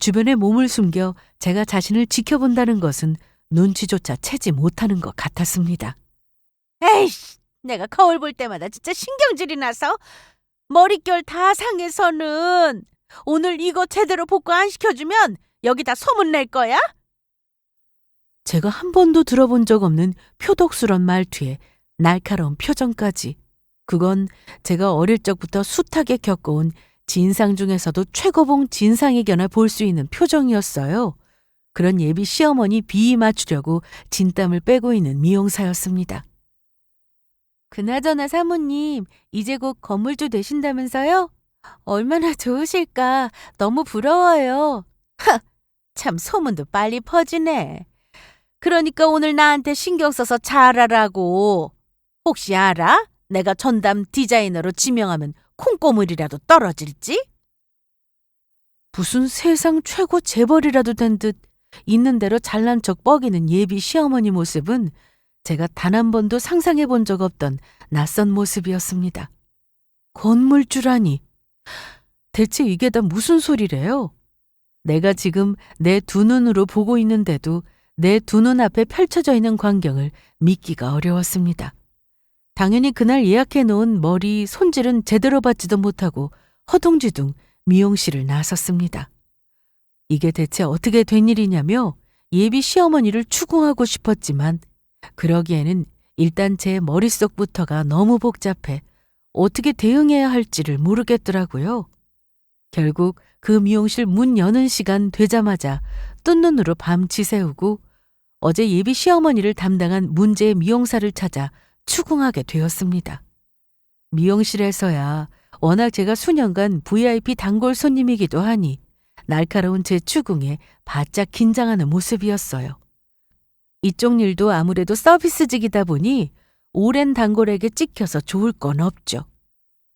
주변에 몸을 숨겨 제가 자신을 지켜본다는 것은 눈치조차 채지 못하는 것 같았습니다. 에이씨, 내가 거울 볼 때마다 진짜 신경질이 나서 머릿결 다 상해서는 오늘 이거 제대로 복구 안 시켜주면 여기다 소문낼 거야? 제가 한 번도 들어본 적 없는 표독스런 말투에 날카로운 표정까지. 그건 제가 어릴 적부터 숱하게 겪어온 진상 중에서도 최고봉 진상에 겨나 볼 수 있는 표정이었어요. 그런 예비 시어머니 비위 맞추려고 진땀을 빼고 있는 미용사였습니다. 그나저나 사모님, 이제 곧 건물주 되신다면서요? 얼마나 좋으실까. 너무 부러워요. 하, 참 소문도 빨리 퍼지네. 그러니까 오늘 나한테 신경 써서 잘하라고. 혹시 알아? 내가 전담 디자이너로 지명하면 콩고물이라도 떨어질지? 무슨 세상 최고 재벌이라도 된 듯 있는 대로 잘난 척 뻐기는 예비 시어머니 모습은 제가 단 한 번도 상상해 본 적 없던 낯선 모습이었습니다. 건물주라니. 대체 이게 다 무슨 소리래요? 내가 지금 내 두 눈으로 보고 있는데도 내 두 눈 앞에 펼쳐져 있는 광경을 믿기가 어려웠습니다. 당연히 그날 예약해 놓은 머리 손질은 제대로 받지도 못하고 허둥지둥 미용실을 나섰습니다. 이게 대체 어떻게 된 일이냐며 예비 시어머니를 추궁하고 싶었지만 그러기에는 일단 제 머릿속부터가 너무 복잡해 어떻게 대응해야 할지를 모르겠더라고요. 결국 그 미용실 문 여는 시간 되자마자 뜬 눈으로 밤 지새우고 어제 예비 시어머니를 담당한 문제의 미용사를 찾아 추궁하게 되었습니다. 미용실에서야 워낙 제가 수년간 VIP 단골 손님이기도 하니 날카로운 제 추궁에 바짝 긴장하는 모습이었어요. 이쪽 일도 아무래도 서비스직이다 보니 오랜 단골에게 찍혀서 좋을 건 없죠.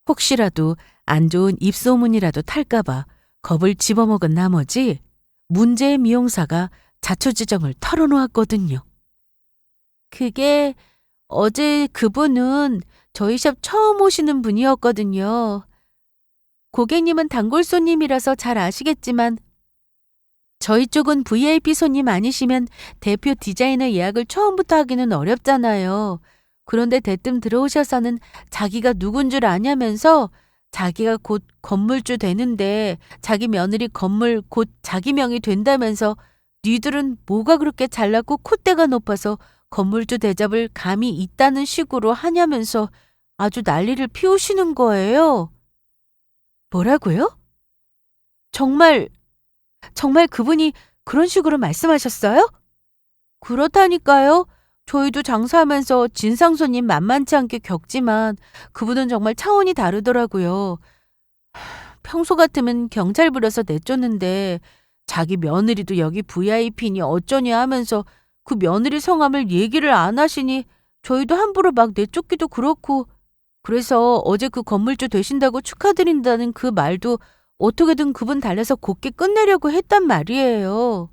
혹시라도 안 좋은 입소문이라도 탈까봐 겁을 집어먹은 나머지 문제의 미용사가 자초지정을 털어놓았거든요. 그게 어제 그분은 저희 샵 처음 오시는 분이었거든요. 고객님은 단골 손님이라서 잘 아시겠지만 저희 쪽은 VIP 손님 아니시면 대표 디자이너 예약을 처음부터 하기는 어렵잖아요. 그런데 대뜸 들어오셔서는 자기가 누군 줄 아냐면서 자기가 곧 건물주 되는데 자기 며느리 건물 곧 자기 명이 된다면서 니들은 뭐가 그렇게 잘났고 콧대가 높아서 건물주 대접을 감이 있다는 식으로 하냐면서 아주 난리를 피우시는 거예요. 뭐라고요? 정말 그분이 그런 식으로 말씀하셨어요? 그렇다니까요. 저희도 장사하면서 진상 손님 만만치 않게 겪지만 그분은 정말 차원이 다르더라고요. 평소 같으면 경찰 불러서 내쫓는데 자기 며느리도 여기 VIP니 어쩌냐 하면서 그 며느리 성함을 얘기를 안 하시니 저희도 함부로 막 내쫓기도 그렇고 그래서 어제 그 건물주 되신다고 축하드린다는 그 말도 어떻게든 그분 달래서 곱게 끝내려고 했단 말이에요.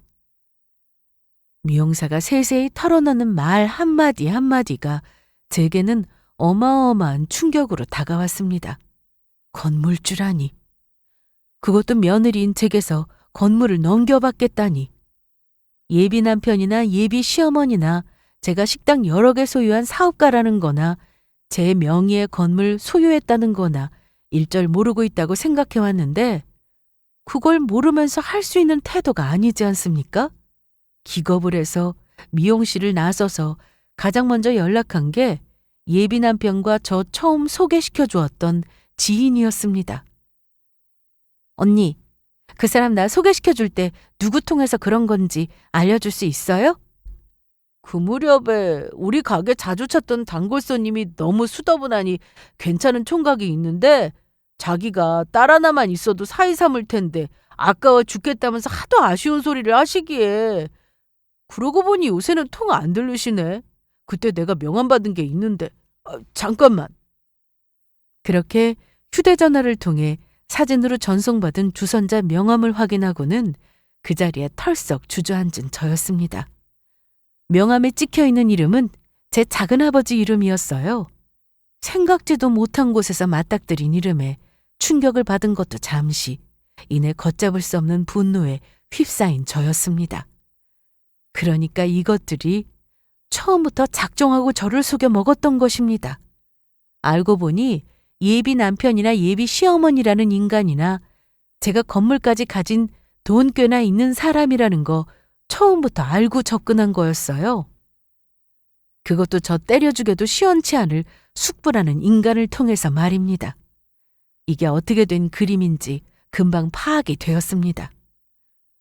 미용사가 세세히 털어놓는 말 한마디 한마디가 제게는 어마어마한 충격으로 다가왔습니다. 건물주라니. 그것도 며느리인 댁에서 건물을 넘겨받겠다니. 예비 남편이나 예비 시어머니나 제가 식당 여러 개 소유한 사업가라는 거나 제 명의의 건물 소유했다는 거나 일절 모르고 있다고 생각해왔는데 그걸 모르면서 할 수 있는 태도가 아니지 않습니까? 기겁을 해서 미용실을 나서서 가장 먼저 연락한 게 예비 남편과 저 처음 소개시켜 주었던 지인이었습니다. 언니, 그 사람 나 소개시켜 줄 때 누구 통해서 그런 건지 알려줄 수 있어요? 그 무렵에 우리 가게 자주 찾던 단골 손님이 너무 수더분하니 괜찮은 총각이 있는데 자기가 딸 하나만 있어도 사이 삼을 텐데 아까워 죽겠다면서 하도 아쉬운 소리를 하시기에 그러고 보니 요새는 통 안 들르시네. 그때 내가 명함 받은 게 있는데 잠깐만. 그렇게 휴대전화를 통해 사진으로 전송받은 주선자 명함을 확인하고는 그 자리에 털썩 주저앉은 저였습니다. 명함에 찍혀있는 이름은 제 작은아버지 이름이었어요. 생각지도 못한 곳에서 맞닥뜨린 이름에 충격을 받은 것도 잠시 이내 걷잡을 수 없는 분노에 휩싸인 저였습니다. 그러니까 이것들이 처음부터 작정하고 저를 속여 먹었던 것입니다. 알고 보니 예비 남편이나 예비 시어머니라는 인간이나 제가 건물까지 가진 돈 꽤나 있는 사람이라는 거 처음부터 알고 접근한 거였어요. 그것도 저 때려 죽여도 시원치 않을 숙부라는 인간을 통해서 말입니다. 이게 어떻게 된 그림인지 금방 파악이 되었습니다.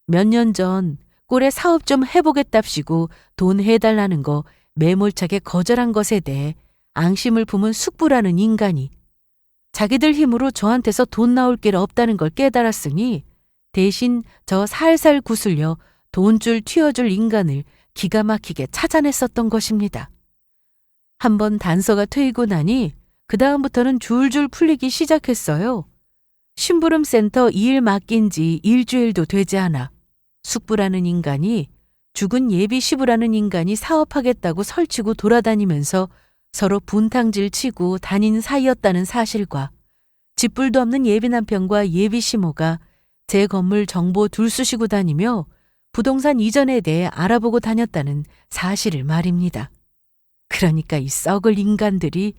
몇 년 전 꼴에 사업 좀 해보겠답시고 돈 해달라는 거 매몰차게 거절한 것에 대해 앙심을 품은 숙부라는 인간이 자기들 힘으로 저한테서 돈 나올 길 없다는 걸 깨달았으니 대신 저 살살 구슬려 돈줄 튀어줄 인간을 기가 막히게 찾아냈었던 것입니다. 한번 단서가 트이고 나니 그 다음부터는 줄줄 풀리기 시작했어요. 심부름센터 이 일 맡긴 지 일주일도 되지 않아 숙부라는 인간이 죽은 예비 시부라는 인간이 사업하겠다고 설치고 돌아다니면서 서로 분탕질 치고 다닌 사이였다는 사실과 집불도 없는 예비 남편과 예비 시모가 제 건물 정보 둘쑤시고 다니며 부동산 이전에 대해 알아보고 다녔다는 사실을 말입니다. 그러니까 이 썩을 인간들이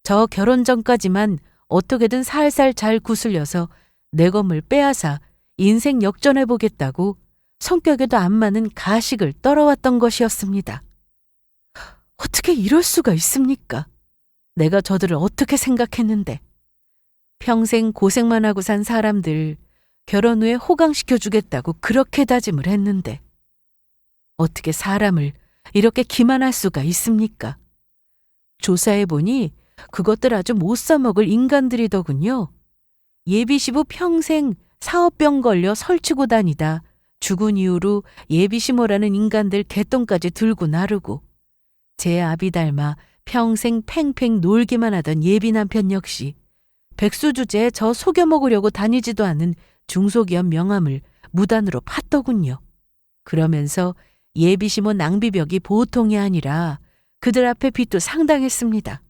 저 결혼 전까지만 어떻게든 살살 잘 구슬려서 내 건물 빼앗아 인생 역전해보겠다고 성격에도 안 맞는 가식을 떨어왔던 것이었습니다. 어떻게 이럴 수가 있습니까? 내가 저들을 어떻게 생각했는데. 평생 고생만 하고 산 사람들 결혼 후에 호강시켜주겠다고 그렇게 다짐을 했는데 어떻게 사람을 이렇게 기만할 수가 있습니까? 조사해보니 그것들 아주 못 써먹을 인간들이더군요. 예비시부 평생 사업병 걸려 설치고 다니다 죽은 이후로 예비시모라는 인간들 개똥까지 들고 나르고 제 아비 닮아 평생 팽팽 놀기만 하던 예비 남편 역시 백수 주제에 저 속여먹으려고 다니지도 않은 중소기업 명함을 무단으로 팠더군요. 그러면서 예비시모 낭비벽이 보통이 아니라 그들 앞에 빚도 상당했습니다.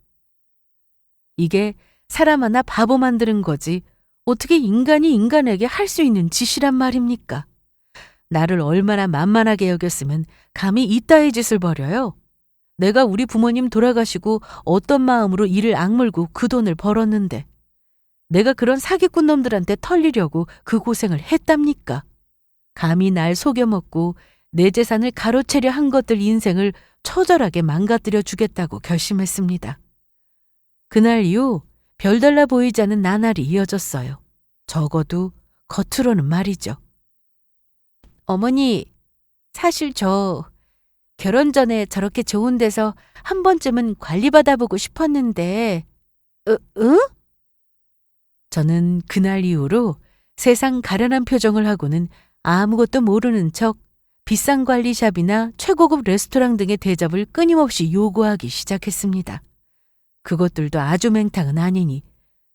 이게 사람 하나 바보 만드는 거지 어떻게 인간이 인간에게 할 수 있는 짓이란 말입니까? 나를 얼마나 만만하게 여겼으면 감히 이따위 짓을 벌여요. 내가 우리 부모님 돌아가시고 어떤 마음으로 이를 악물고 그 돈을 벌었는데 내가 그런 사기꾼 놈들한테 털리려고 그 고생을 했답니까? 감히 날 속여먹고 내 재산을 가로채려 한 것들 인생을 처절하게 망가뜨려 주겠다고 결심했습니다. 그날 이후 별달라 보이지 않은 나날이 이어졌어요. 적어도 겉으로는 말이죠. 어머니, 사실 저 결혼 전에 저렇게 좋은 데서 한 번쯤은 관리받아보고 싶었는데, 응? 저는 그날 이후로 세상 가련한 표정을 하고는 아무것도 모르는 척 비싼 관리샵이나 최고급 레스토랑 등의 대접을 끊임없이 요구하기 시작했습니다. 그것들도 아주 맹탕은 아니니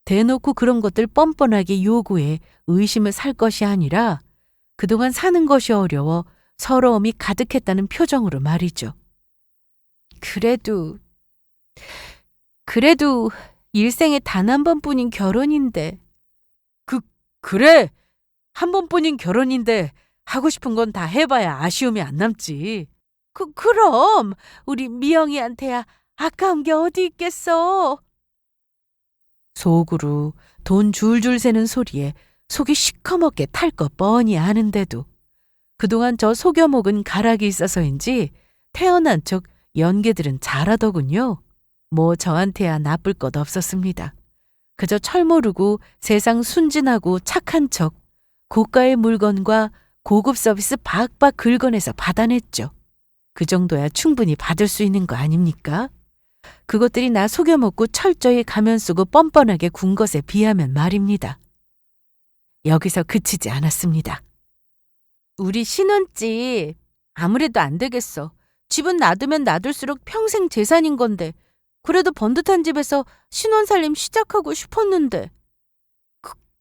대놓고 그런 것들 뻔뻔하게 요구해 의심을 살 것이 아니라 그동안 사는 것이 어려워 서러움이 가득했다는 표정으로 말이죠. 그래도 일생에 단 한 번뿐인 결혼인데. 그래. 한 번뿐인 결혼인데 하고 싶은 건 다 해봐야 아쉬움이 안 남지. 그럼 우리 미영이한테야 아까운 게 어디 있겠어. 속으로 돈 줄줄 새는 소리에 속이 시커멓게 탈 거 뻔히 아는데도 그동안 저 속여먹은 가락이 있어서인지 태어난 척 연계들은 잘하더군요. 뭐 저한테야 나쁠 것 없었습니다. 그저 철 모르고 세상 순진하고 착한 척 고가의 물건과 고급 서비스 박박 긁어내서 받아냈죠. 그 정도야 충분히 받을 수 있는 거 아닙니까? 그것들이 나 속여먹고 철저히 가면 쓰고 뻔뻔하게 군 것에 비하면 말입니다. 여기서 그치지 않았습니다. 우리 신혼집 아무래도 안 되겠어. 집은 놔두면 놔둘수록 평생 재산인 건데 그래도 번듯한 집에서 신혼살림 시작하고 싶었는데.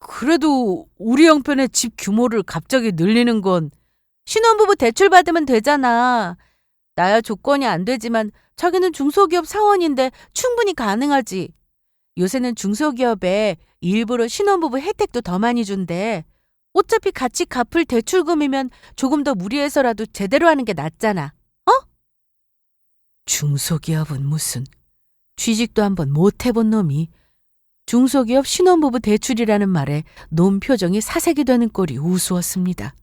그래도 우리 형편의 집 규모를 갑자기 늘리는 건 신혼부부 대출 받으면 되잖아. 나야 조건이 안 되지만 자기는 중소기업 사원인데 충분히 가능하지. 요새는 중소기업에 일부러 신혼부부 혜택도 더 많이 준대. 어차피 같이 갚을 대출금이면 조금 더 무리해서라도 제대로 하는 게 낫잖아. 어? 중소기업은 무슨 취직도 한번 못 해본 놈이 중소기업 신혼부부 대출이라는 말에 놈 표정이 사색이 되는 꼴이 우스웠습니다.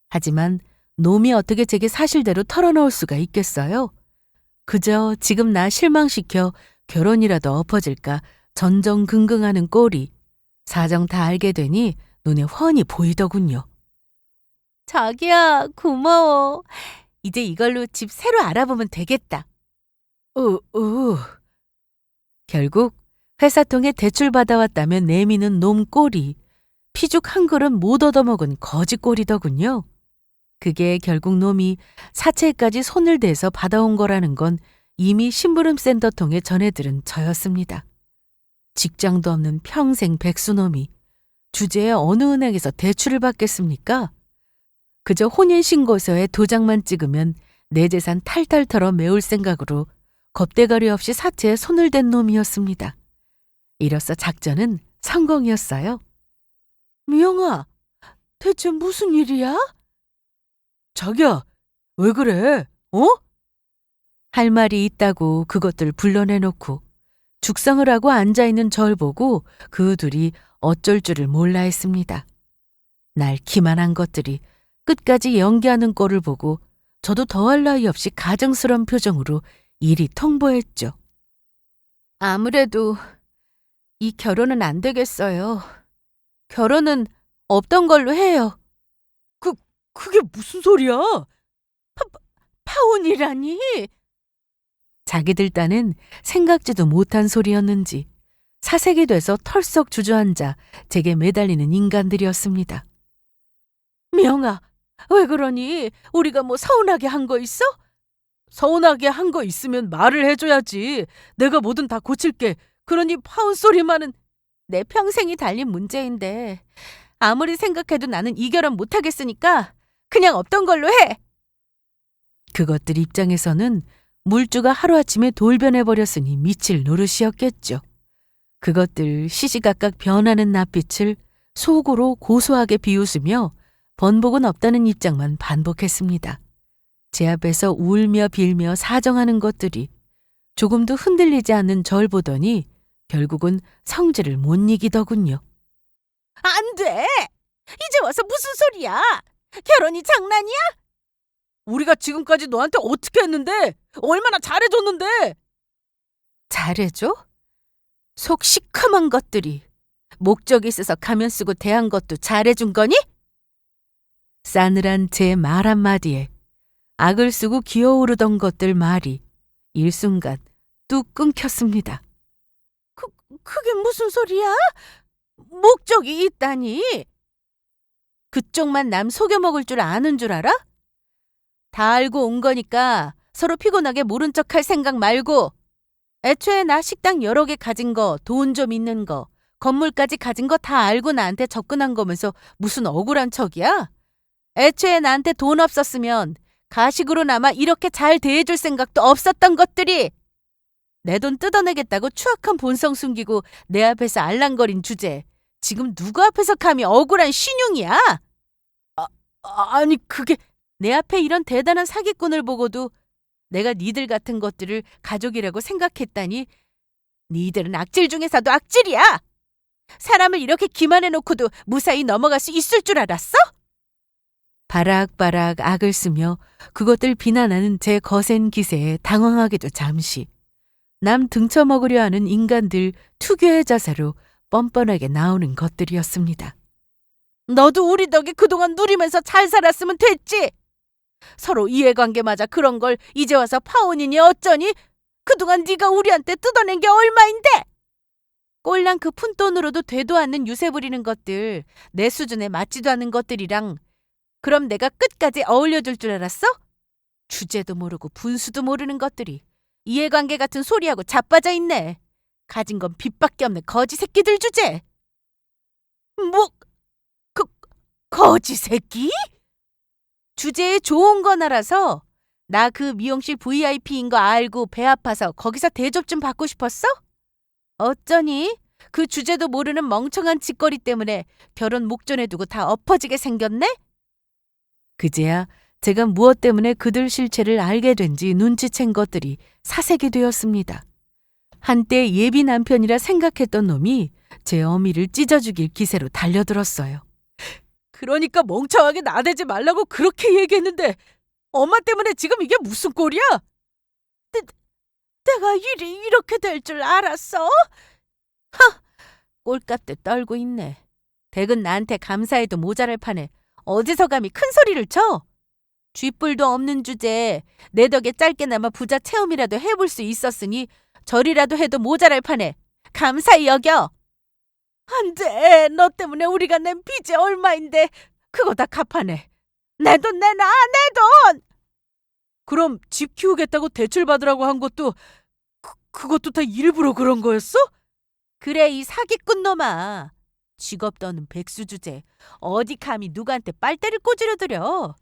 하지만 놈이 어떻게 제게 사실대로 털어놓을 수가 있겠어요? 그저 지금 나 실망시켜 결혼이라도 엎어질까 전전긍긍하는 꼴이 사정 다 알게 되니 눈에 훤히 보이더군요. 자기야, 고마워. 이제 이걸로 집 새로 알아보면 되겠다. 결국 회사 통해 대출 받아왔다면 내미는 놈 꼴이 피죽 한 그릇 못 얻어먹은 거지 꼴이더군요. 그게 결국 놈이 사채까지 손을 대서 받아온 거라는 건 이미 심부름 센터 통해 전해들은 저였습니다. 직장도 없는 평생 백수놈이 주제에 어느 은행에서 대출을 받겠습니까? 그저 혼인신고서에 도장만 찍으면 내 재산 탈탈 털어 메울 생각으로 겁대가리 없이 사채에 손을 댄 놈이었습니다. 이로써 작전은 성공이었어요. 미영아, 대체 무슨 일이야? 자기야, 왜 그래? 할 말이 있다고 그것들 불러내놓고 죽상을 하고 앉아있는 절 보고 그 둘이 어쩔 줄을 몰라 했습니다. 날 기만한 것들이 끝까지 연기하는 꼴을 보고 저도 더할 나위 없이 가증스러운 표정으로 이리 통보했죠. 아무래도 이 결혼은 안 되겠어요. 결혼은 없던 걸로 해요. 그게 무슨 소리야? 파혼이라니? 자기들 딴은 생각지도 못한 소리였는지 사색이 돼서 털썩 주저앉아 제게 매달리는 인간들이었습니다. 미영아, 왜 그러니? 우리가 뭐 서운하게 한 거 있어? 서운하게 한 거 있으면 말을 해줘야지. 내가 뭐든 다 고칠게. 그러니 파혼 소리만은. 내 평생이 달린 문제인데 아무리 생각해도 나는 이 결혼 못하겠으니까 그냥 없던 걸로 해. 그것들 입장에서는 물주가 하루아침에 돌변해버렸으니 미칠 노릇이었겠죠. 그것들 시시각각 변하는 낯빛을 속으로 고소하게 비웃으며 번복은 없다는 입장만 반복했습니다. 제 앞에서 울며 빌며 사정하는 것들이 조금도 흔들리지 않는 절 보더니 결국은 성질을 못 이기더군요. 안 돼! 이제 와서 무슨 소리야? 결혼이 장난이야? 우리가 지금까지 너한테 어떻게 했는데? 얼마나 잘해줬는데? 잘해줘? 속 시커먼 것들이 목적이 있어서 가면 쓰고 대한 것도 잘해준 거니? 싸늘한 제 말 한마디에 악을 쓰고 기어오르던 것들 말이 일순간 뚝 끊겼습니다. 그게 무슨 소리야? 목적이 있다니? 그쪽만 남 속여먹을 줄 아는 줄 알아? 다 알고 온 거니까 서로 피곤하게 모른 척할 생각 말고 애초에 나 식당 여러 개 가진 거, 돈 좀 있는 거, 건물까지 가진 거 다 알고 나한테 접근한 거면서 무슨 억울한 척이야? 애초에 나한테 돈 없었으면 가식으로나마 이렇게 잘 대해줄 생각도 없었던 것들이 내 돈 뜯어내겠다고 추악한 본성 숨기고 내 앞에서 알랑거린 주제 지금 누구 앞에서 감히 억울한 신용이야? 아니 그게 내 앞에 이런 대단한 사기꾼을 보고도 내가 니들 같은 것들을 가족이라고 생각했다니 니들은 악질 중에서도 악질이야. 사람을 이렇게 기만해놓고도 무사히 넘어갈 수 있을 줄 알았어? 바락바락 악을 쓰며 그것들 비난하는 제 거센 기세에 당황하기도 잠시 남 등쳐먹으려 하는 인간들 특유의 자세로 뻔뻔하게 나오는 것들이었습니다. 너도 우리 덕에 그동안 누리면서 잘 살았으면 됐지. 서로 이해관계 맞아 그런 걸 이제 와서 파혼이니 어쩌니? 그동안 네가 우리한테 뜯어낸 게 얼마인데? 꼴랑 그 푼돈으로도 되도 않는 유세 부리는 것들, 내 수준에 맞지도 않는 것들이랑 그럼 내가 끝까지 어울려줄 줄 알았어? 주제도 모르고 분수도 모르는 것들이 이해관계 같은 소리하고 자빠져 있네. 가진 건 빚밖에 없는 거지 새끼들 주제. 뭐? 거지 새끼? 주제에 좋은 건 알아서 나 그 미용실 VIP인 거 알고 배 아파서 거기서 대접 좀 받고 싶었어? 어쩌니? 그 주제도 모르는 멍청한 짓거리 때문에 결혼 목전에 두고 다 엎어지게 생겼네? 그제야 제가 무엇 때문에 그들 실체를 알게 된지 눈치챈 것들이 사색이 되었습니다. 한때 예비 남편이라 생각했던 놈이 제 어미를 찢어 죽일 기세로 달려들었어요. 그러니까 멍청하게 나대지 말라고 그렇게 얘기했는데 엄마 때문에 지금 이게 무슨 꼴이야? 내가 일이 이렇게 될 줄 알았어? 꼴값도 떨고 있네. 댁은 나한테 감사해도 모자랄 판에 어디서 감히 큰 소리를 쳐? 쥐뿔도 없는 주제에 내 덕에 짧게나마 부자 체험이라도 해볼 수 있었으니 저리라도 해도 모자랄 판에 감사히 여겨. 안 돼. 너 때문에 우리가 낸 빚이 얼마인데 그거 다 갚아내. 내 돈 내놔, 내 돈! 그럼 집 키우겠다고 대출 받으라고 한 것도 그것도 다 일부러 그런 거였어? 그래 이 사기꾼 놈아. 직업도 없는 백수 주제. 어디 감히 누구한테 빨대를 꽂으려 들여.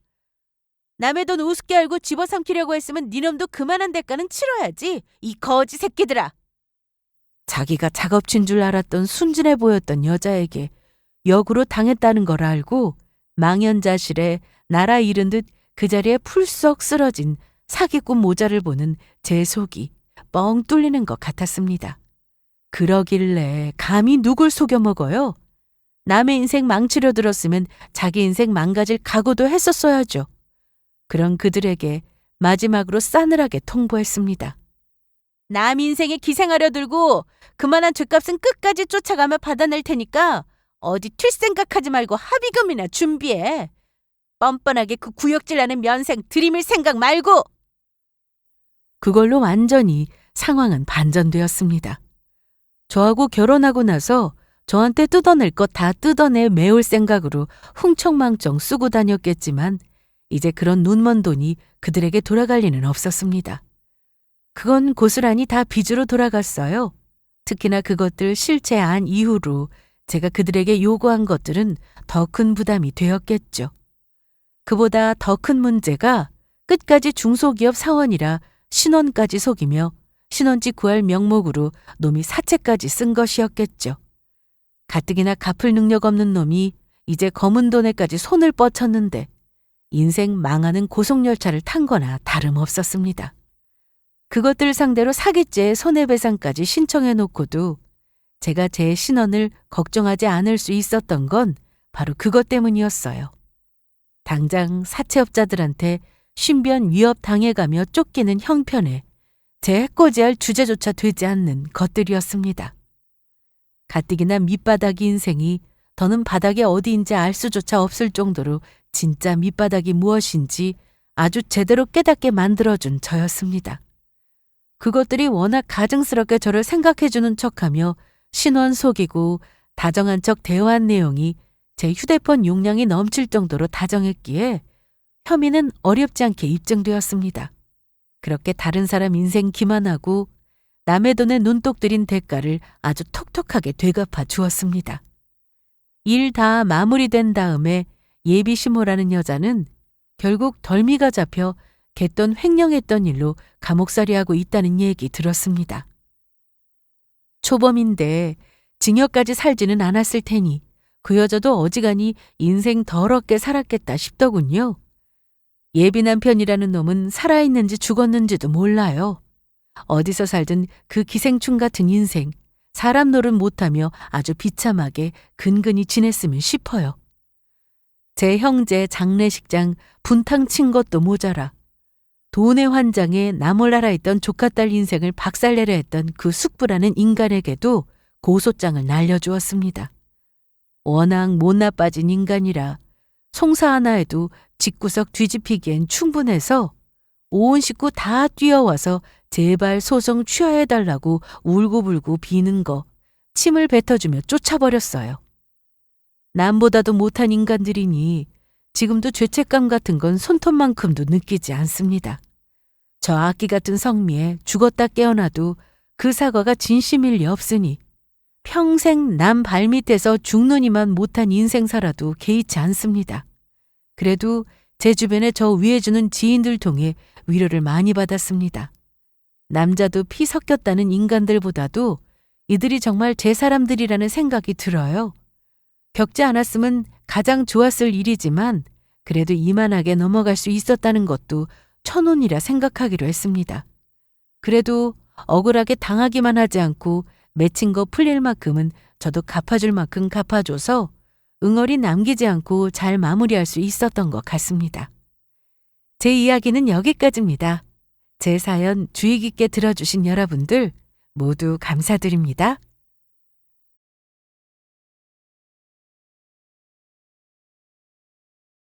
남의 돈 우습게 알고 집어삼키려고 했으면 니놈도 그만한 대가는 치러야지. 이 거지 새끼들아. 자기가 작업친 줄 알았던 순진해 보였던 여자에게 역으로 당했다는 걸 알고 망연자실에 나라 잃은 듯 그 자리에 풀썩 쓰러진 사기꾼 모자를 보는 제 속이 뻥 뚫리는 것 같았습니다. 그러길래 감히 누굴 속여먹어요? 남의 인생 망치려 들었으면 자기 인생 망가질 각오도 했었어야죠. 그런 그들에게 마지막으로 싸늘하게 통보했습니다. 남 인생에 기생하려 들고 그만한 죗값은 끝까지 쫓아가며 받아낼 테니까 어디 튈 생각하지 말고 합의금이나 준비해. 뻔뻔하게 그 구역질나는 면생 들이밀 생각 말고. 그걸로 완전히 상황은 반전되었습니다. 저하고 결혼하고 나서 저한테 뜯어낼 것 다 뜯어내 메울 생각으로 흥청망청 쓰고 다녔겠지만 이제 그런 눈먼 돈이 그들에게 돌아갈 리는 없었습니다. 그건 고스란히 다 빚으로 돌아갔어요. 특히나 그것들 실체한 이후로 제가 그들에게 요구한 것들은 더 큰 부담이 되었겠죠. 그보다 더 큰 문제가 끝까지 중소기업 사원이라 신원까지 속이며 신원지 구할 명목으로 놈이 사채까지 쓴 것이었겠죠. 가뜩이나 갚을 능력 없는 놈이 이제 검은 돈에까지 손을 뻗쳤는데 인생 망하는 고속열차를 탄 거나 다름없었습니다. 그것들 상대로 사기죄의 손해배상까지 신청해 놓고도 제가 제 신원을 걱정하지 않을 수 있었던 건 바로 그것 때문이었어요. 당장 사채업자들한테 신변 위협 당해가며 쫓기는 형편에 제 해코지할 주제조차 되지 않는 것들이었습니다. 가뜩이나 밑바닥이 인생이 더는 바닥이 어디인지 알 수조차 없을 정도로 진짜 밑바닥이 무엇인지 아주 제대로 깨닫게 만들어준 저였습니다. 그것들이 워낙 가증스럽게 저를 생각해주는 척하며 신원 속이고 다정한 척 대화한 내용이 제 휴대폰 용량이 넘칠 정도로 다정했기에 혐의는 어렵지 않게 입증되었습니다. 그렇게 다른 사람 인생 기만하고 남의 돈에 눈독 들인 대가를 아주 톡톡하게 되갚아 주었습니다. 일 다 마무리된 다음에 예비시모라는 여자는 결국 덜미가 잡혀 갯돈 횡령했던 일로 감옥살이하고 있다는 얘기 들었습니다. 초범인데 징역까지 살지는 않았을 테니 그 여자도 어지간히 인생 더럽게 살았겠다 싶더군요. 예비 남편이라는 놈은 살아있는지 죽었는지도 몰라요. 어디서 살든 그 기생충 같은 인생, 사람 노릇 못하며 아주 비참하게 근근히 지냈으면 싶어요. 제 형제 장례식장 분탕 친 것도 모자라 돈의 환장에 나몰라라 했던 조카딸 인생을 박살내려 했던 그 숙부라는 인간에게도 고소장을 날려주었습니다. 워낙 못 나빠진 인간이라 송사 하나에도 집구석 뒤집히기엔 충분해서 온 식구 다 뛰어와서 제발 소송 취하해달라고 울고불고 비는 거 침을 뱉어주며 쫓아버렸어요. 남보다도 못한 인간들이니 지금도 죄책감 같은 건 손톱만큼도 느끼지 않습니다. 저 악기 같은 성미에 죽었다 깨어나도 그 사과가 진심일 리 없으니 평생 남 발밑에서 죽느니만 못한 인생 살아도 개의치 않습니다. 그래도 제 주변에 저 위해주는 지인들 통해 위로를 많이 받았습니다. 남자도 피 섞였다는 인간들보다도 이들이 정말 제 사람들이라는 생각이 들어요. 겪지 않았으면 가장 좋았을 일이지만 그래도 이만하게 넘어갈 수 있었다는 것도 천운이라 생각하기로 했습니다. 그래도 억울하게 당하기만 하지 않고 맺힌 거 풀릴 만큼은 저도 갚아줄 만큼 갚아줘서 응어리 남기지 않고 잘 마무리할 수 있었던 것 같습니다. 제 이야기는 여기까지입니다. 제 사연 주의 깊게 들어주신 여러분들 모두 감사드립니다.